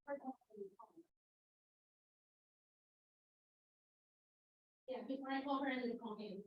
Yeah, before I call her and then call him.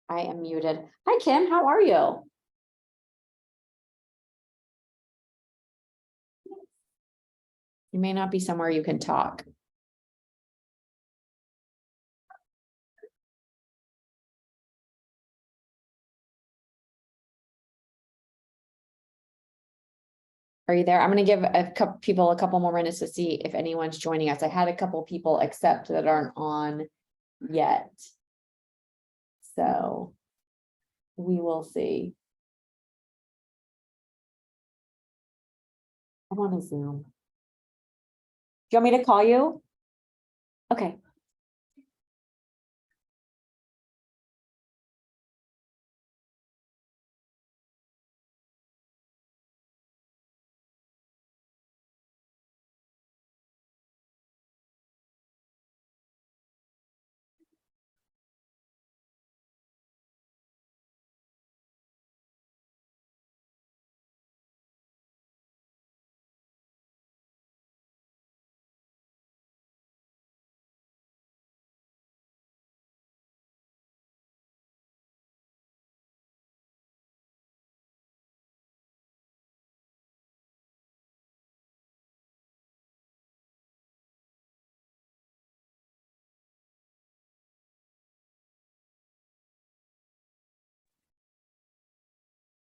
I am muted. Hi, Kim, how are you? You may not be somewhere you can talk. Are you there? I'm gonna give a couple people a couple more minutes to see if anyone's joining us. I had a couple people accept that aren't on yet. So we will see. I'm on a Zoom. Do you want me to call you? Okay.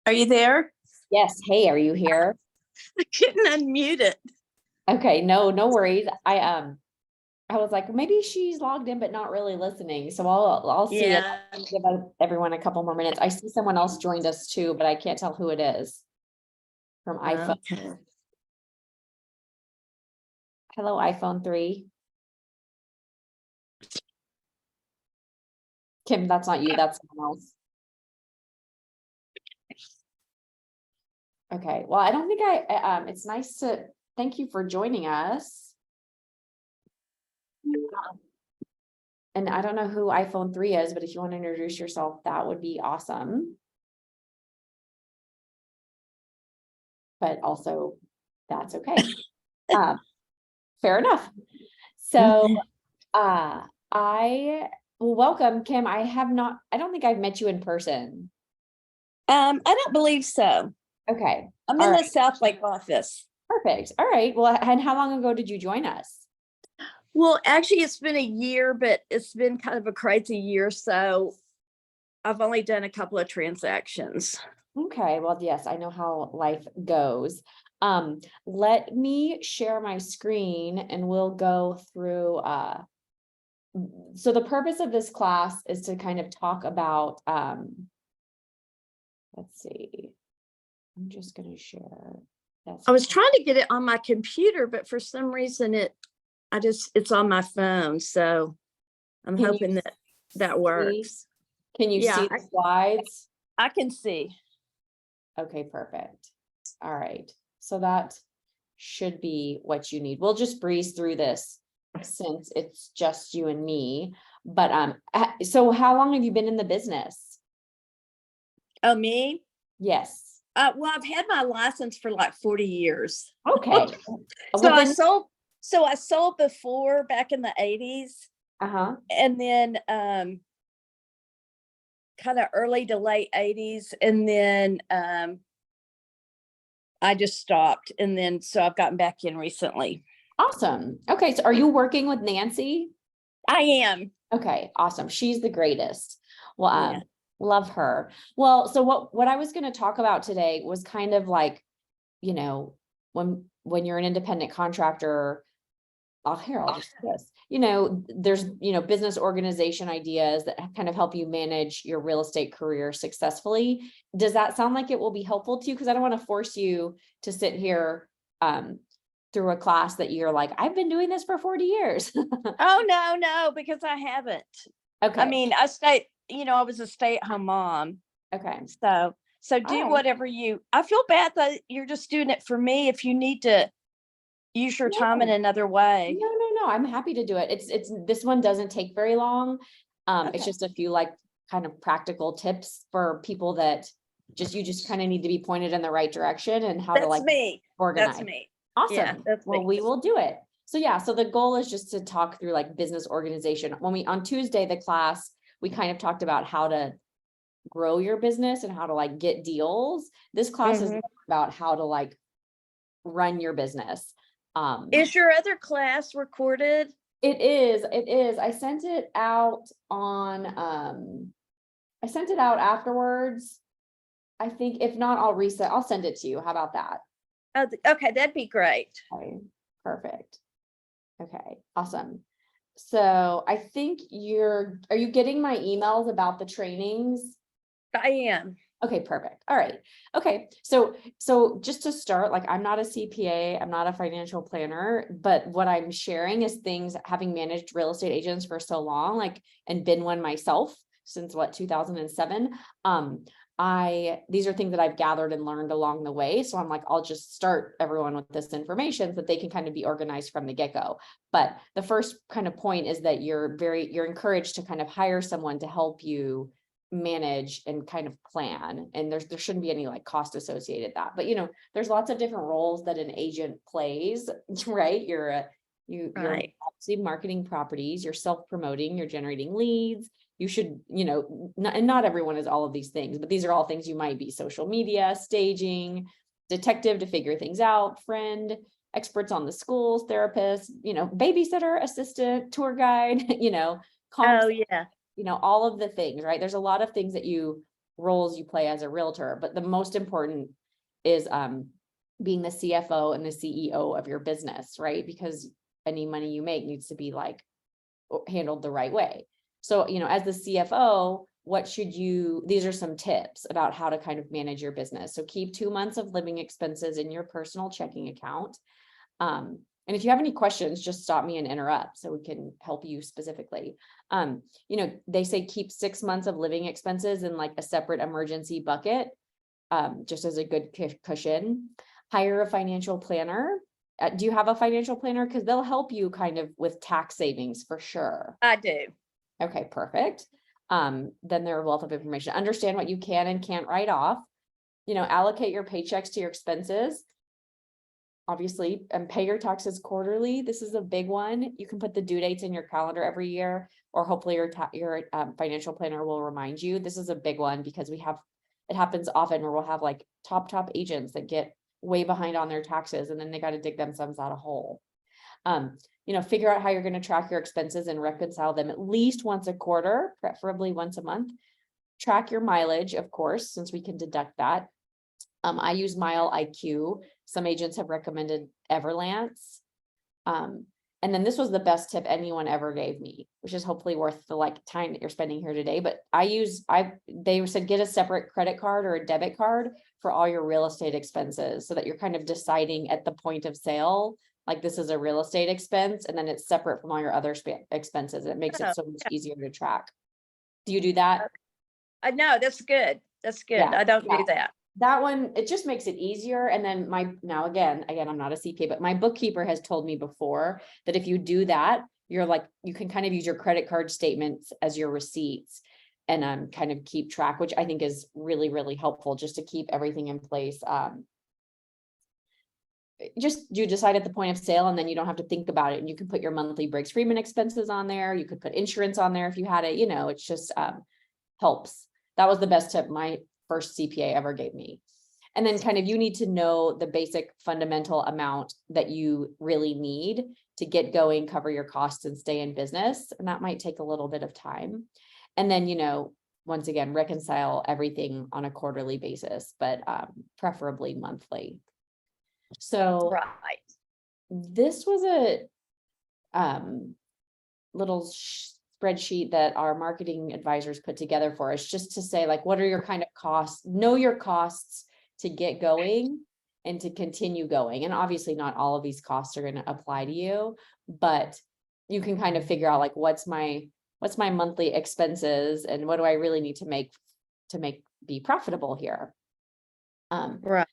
Are you there? Yes. Hey, are you here? I couldn't unmute it. Okay, no worries. I was like, maybe she's logged in, but not really listening. So I'll see it. Yeah. Give everyone a couple more minutes. I see someone else joined us too, but I can't tell who it is. From iPhone. Okay. Hello, iPhone 3. Kim, that's not you, that's someone else. Okay, well, I don't think it's nice to, thank you for joining us. And I don't know who iPhone 3 is, but if you want to introduce yourself, that would be awesome. But also, that's okay. Fair enough. So, welcome, Kim. I don't think I've met you in person. I don't believe so. Okay. I'm in the South Lake office. Perfect. All right. Well, and how long ago did you join us? Well, actually, it's been a year, but it's been kind of a crazy year. So I've only done a couple of transactions. Okay. Well, yes, I know how life goes. Let me share my screen and we'll go through, so the purpose of this class is to kind of talk about, let's see, I'm just going to share. I was trying to get it on my computer, but for some reason it's on my phone. So I'm hoping that works. Can you see the slides? I can see. Okay, perfect. All right. So that should be what you need. We'll just breeze through this since it's just you and me. But so how long have you been in the business? Oh, me? Yes. Well, I've had my license for like 40 years. Okay. So I sold before back in the 80s. And then kind of early to late 80s. And then I just stopped. And then so I've gotten back in recently. Awesome. Okay. So are you working with Nancy? I am. Okay, awesome. She's the greatest. Well, love her. Well, so what I was going to talk about today was kind of like, you know, when you're an independent contractor, I'll just do this, there's, business organization ideas that kind of help you manage your real estate career successfully. Does that sound like it will be helpful to you? Because I don't want to force you to sit here through a class that you're like, I've been doing this for 40 years. Oh, no, because I haven't. Okay. I mean, I was a stay-at-home mom. Okay. So do whatever I feel bad that you're just doing it for me if you need to use your time in another way. No. I'm happy to do it. It's this one doesn't take very long. It's just a few like kind of practical tips for people that you just kind of need to be pointed in the right direction and how to organize. That's me. Awesome. Yeah, well, we will do it. So so the goal is just to talk through like business organization. On Tuesday, the class, we kind of talked about how to grow your business and how to like get deals. This class is Mhm. about how to like run your business. Is your other class recorded? It is. I sent it out on, I sent it out afterwards. I think if not, I'll send it to you. How about that? Oh, okay, that'd be great. Okay, perfect. Okay, awesome. So I think are you getting my emails about the trainings? I am. Okay, perfect. All right. Okay. So just to start, like I'm not a CPA, I'm not a financial planner, but what I'm sharing is things having managed real estate agents for so long, like, and been one myself since 2007. These are things that I've gathered and learned along the way. So I'm like, I'll just start everyone with this information so that they can kind of be organized from the get-go. But the first kind of point is that you're encouraged to kind of hire someone to help you manage and kind of plan, and there shouldn't be any like cost associated with that, but there's lots of different roles that an agent plays. Right, you're Right. obviously marketing properties, you're self-promoting, you're generating leads, you should, not everyone is all of these things, but these are all things you might be: social media, staging, detective to figure things out, friend, experts on the schools, therapist, babysitter, assistant, tour guide, Oh, yeah. all of the things, right? There's a lot of things roles you play as a realtor, but the most important is being the CFO and the CEO of your business, right? Because any money you make needs to be like handled the right way. So, as the CFO, these are some tips about how to kind of manage your business. So keep 2 months of living expenses in your personal checking account. And if you have any questions, just stop me and interrupt so we can help you specifically. They say keep 6 months of living expenses in like a separate emergency bucket, just as a good cushion. Hire a financial planner. Do you have a financial planner? Because they'll help you kind of with tax savings for sure. I do. Okay, perfect. Then they're a wealth of information. Understand what you can and can't write off. Allocate your paychecks to your expenses, obviously, and pay your taxes quarterly. This is a big one. You can put the due dates in your calendar every year, or hopefully your financial planner will remind you. This is a big one because it happens often where we'll have like top agents that get way behind on their taxes, and then they got to dig themselves out a hole. Figure out how you're going to track your expenses and reconcile them at least once a quarter, preferably once a month. Track your mileage, of course, since we can deduct that. I use Mile IQ. Some agents have recommended Everlance. And then this was the best tip anyone ever gave me, which is hopefully worth the like time that you're spending here today. But they said, get a separate credit card or a debit card for all your real estate expenses, so that you're kind of deciding at the point of sale, like this is a real estate expense, and then it's separate from all your other expenses. It makes it so much easier to track. Do you do that? No, that's good. That's good. Yeah, I don't do that. That one, it just makes it easier. And then now again, I'm not a CPA, but my bookkeeper has told me before that if you do that, you can kind of use your credit card statements as your receipts and kind of keep track, which I think is really, really helpful just to keep everything in place. Just you decide at the point of sale, and then you don't have to think about it. And you can put your monthly Briggs Freeman expenses on there. You could put insurance on there if you had it, it's just helps. That was the best tip my first CPA ever gave me. And then kind of you need to know the basic fundamental amount that you really need to get going, cover your costs, and stay in business. And that might take a little bit of time. And then, once again, reconcile everything on a quarterly basis, but preferably monthly. So Right. this was a little spreadsheet that our marketing advisors put together for us, just to say, like, what are your kind of costs? Know your costs to get going and to continue going. And obviously not all of these costs are going to apply to you, but you can kind of figure out like, what's my monthly expenses and what do I really need to make be profitable here. Right.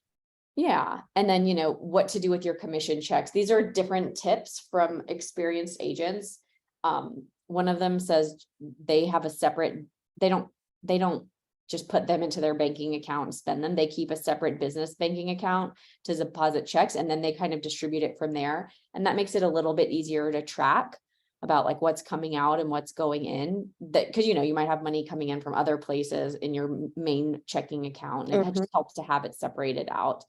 Yeah. And then, what to do with your commission checks. These are different tips from experienced agents. One of them says they have a separate, they don't just put them into their banking account and spend them. They keep a separate business banking account to deposit checks, and then they kind of distribute it from there. And that makes it a little bit easier to track. about like what's coming out and what's going in, that, because you might have money coming in from other places in your main checking account, and it just helps to have it separated out.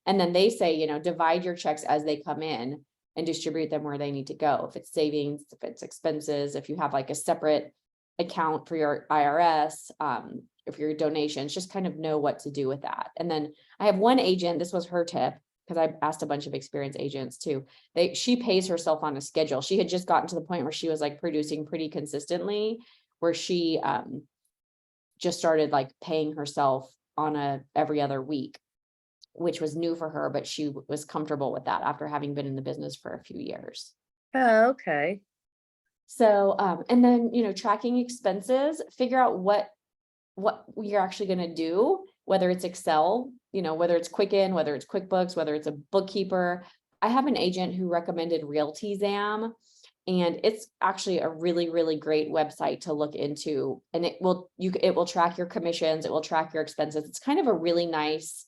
And then they say, divide your checks as they come in and distribute them where they need to go. If it's savings, if it's expenses, if you have like a separate account for your IRS, if your donations, just kind of know what to do with that. And then I have one agent, this was her tip, because I asked a bunch of experienced agents too. She pays herself on a schedule. She had just gotten to the point where she was like producing pretty consistently, where she just started like paying herself on a every other week, which was new for her, but she was comfortable with that after having been in the business for a few years. Oh, okay. So, and then, tracking expenses, figure out what you're actually going to do, whether it's Excel, whether it's Quicken, whether it's QuickBooks, whether it's a bookkeeper. I have an agent who recommended RealtyZam, and it's actually a really, really great website to look into. And it will track your commissions. It will track your expenses. It's kind of a really nice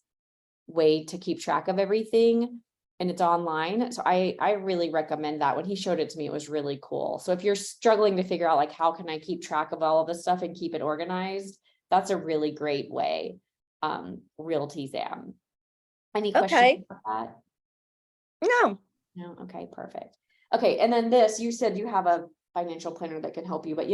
way to keep track of everything, and it's online. So I really recommend that. When he showed it to me, it was really cool. So if you're struggling to figure out like, how can I keep track of all of this stuff and keep it organized, that's a really great way. RealtyZam. Any questions about that? No. No. Okay, perfect. Okay. And then you said you have a financial planner that can help you, but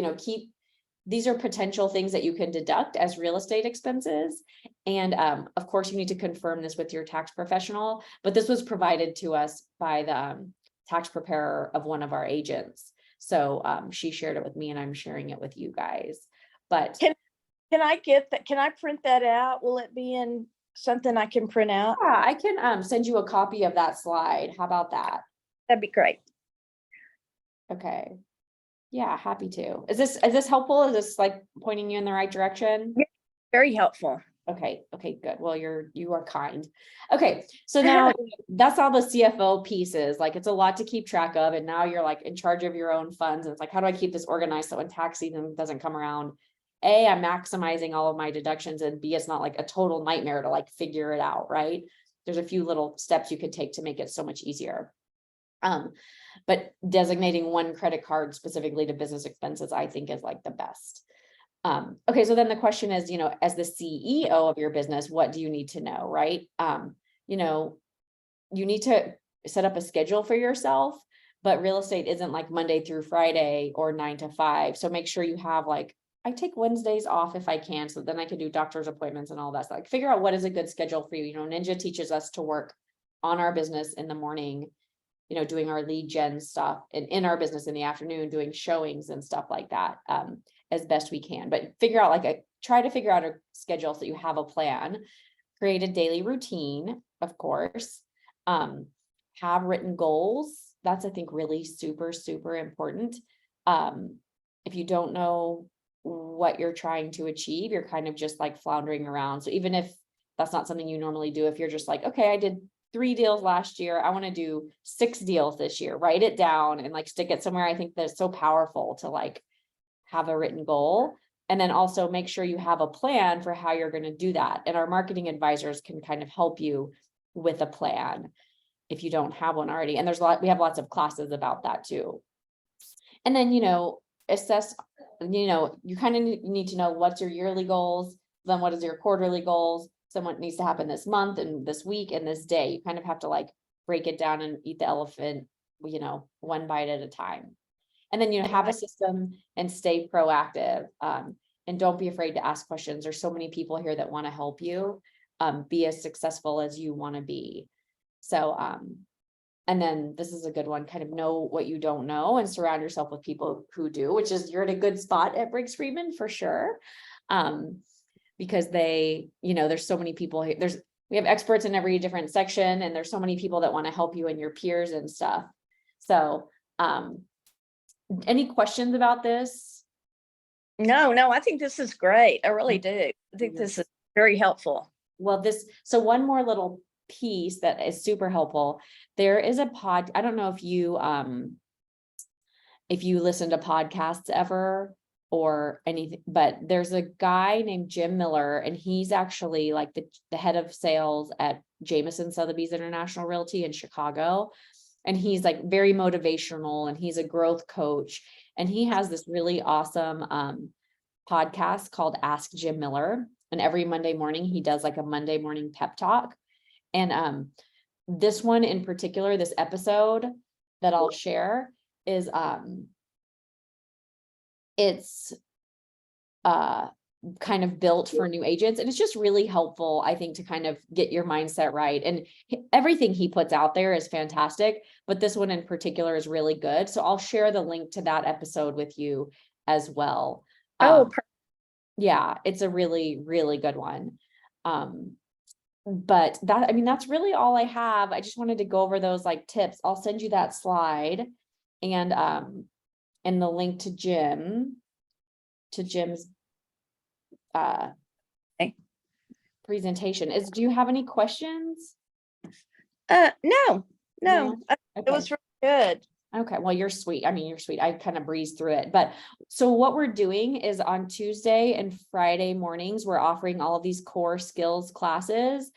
these are potential things that you can deduct as real estate expenses. And of course, you need to confirm this with your tax professional, but this was provided to us by the tax preparer of one of our agents. So she shared it with me, and I'm sharing it with you guys. But can I get that? Can I print that out? Will it be in something I can print out? yeah, I can send you a copy of that slide. How about that? That'd be great. Okay. Yeah, happy to. Is this helpful? Is this like pointing you in the right direction? Yeah, very helpful. Okay, good. Well, you are kind. Okay, so now that's all the CFO pieces. Like, it's a lot to keep track of, and now you're like in charge of your own funds. And it's like, how do I keep this organized so when tax season doesn't come around, A, I'm maximizing all of my deductions, and B, it's not like a total nightmare to like figure it out, right? There's a few little steps you could take to make it so much easier. But designating one credit card specifically to business expenses, I think, is like the best. Okay, so then the question is, as the CEO of your business, what do you need to know, right? You need to set up a schedule for yourself, but real estate isn't like Monday through Friday or 9 to 5. So make sure you have like, I take Wednesdays off if I can, so then I can do doctor's appointments and all that. So like, figure out what is a good schedule for you. Ninja teaches us to work on our business in the morning, doing our lead gen stuff, and in our business in the afternoon, doing showings and stuff like that, as best we can. But try to figure out a schedule so you have a plan. Create a daily routine, of course. Have written goals. That's, I think, really super, super important. If you don't know what you're trying to achieve, you're kind of just like floundering around. So even if that's not something you normally do, if you're just like, okay, I did 3 deals last year, I want to do 6 deals this year, write it down and like stick it somewhere. I think that's so powerful to like have a written goal. And then also make sure you have a plan for how you're going to do that. And our marketing advisors can kind of help you with a plan if you don't have one already. And we have lots of classes about that too. And then, assess, you kind of need to know what's your yearly goals, then what is your quarterly goals, then what needs to happen this month and this week and this day. You kind of have to like break it down and eat the elephant, one bite at a time. And then, have a system and stay proactive. And don't be afraid to ask questions. There's so many people here that want to help you be as successful as you want to be. So, and then this is a good one, kind of know what you don't know and surround yourself with people who do, which is, you're in a good spot at Briggs Friedman for sure. Because there's so many people here. We have experts in every different section, and there's so many people that want to help you and your peers and stuff. So, any questions about this? No, I think this is great. I really do. I think this is very helpful. Well, so one more little piece that is super helpful. There is I don't know if you listen to podcasts ever or anything, but there's a guy named Jim Miller, and he's actually like the head of sales at Jameson Sotheby's International Realty in Chicago. and he's like very motivational, and he's a growth coach, and he has this really awesome podcast called Ask Jim Miller. And every Monday morning he does like a Monday morning pep talk. And this one in particular, this episode that I'll share is it's kind of built for new agents, and it's just really helpful, I think, to kind of get your mindset right. And everything he puts out there is fantastic, but this one in particular is really good. So I'll share the link to that episode with you as well. Yeah, it's a really, really good one. But that, I mean, that's really all I have. I just wanted to go over those like tips. I'll send you that slide and the link to Jim's presentation. Do you have any questions? No, No? it Okay. was really good. Okay, well, you're sweet. I mean, you're sweet. I kind of breezed through it. But so what we're doing is on Tuesday and Friday mornings, we're offering all of these core skills classes.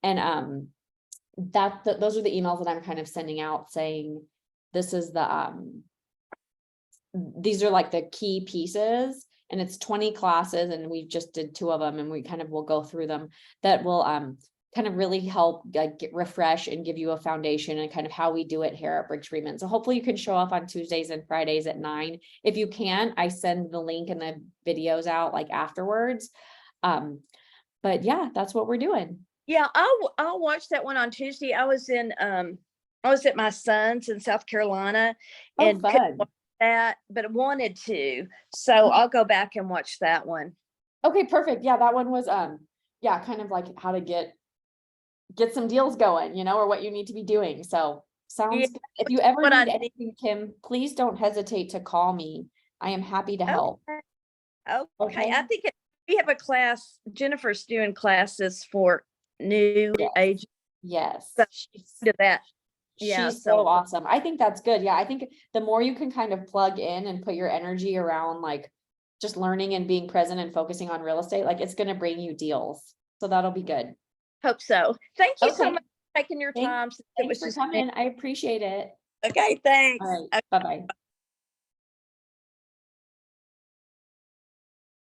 And those are the emails that I'm kind of sending out saying, this is these are like the key pieces, and it's 20 classes, and we just did 2 of them, and we kind of will go through them that will kind of really help refresh and give you a foundation and kind of how we do it here at Briggs Freeman. So hopefully you can show up on Tuesdays and Fridays at 9. If you can, I send the link and the videos out like afterwards. But yeah, that's what we're doing. Yeah, I'll watch that one on Tuesday. I was at my son's in South Carolina and couldn't Fun. watch that, but I wanted to. So I'll go back and watch that one. Okay, perfect. Yeah, that one was yeah, kind of like how to get some deals going, you know, or what you need to be doing. So sounds good. If you ever need anything, Kim, please don't hesitate to call me. I am happy to help. Okay. I think we have a class. Jennifer's doing classes for new agents. Yes. So to that. Yeah, She's so awesome. I think that's good. Yeah, I think the more you can kind of plug in and put your energy around like just learning and being present and focusing on real estate, like it's going to bring you deals. So that'll be good. Hope so. Thank you so Okay. much for taking your time. Thanks for coming. I appreciate it. Okay, thanks. All right. Bye-bye.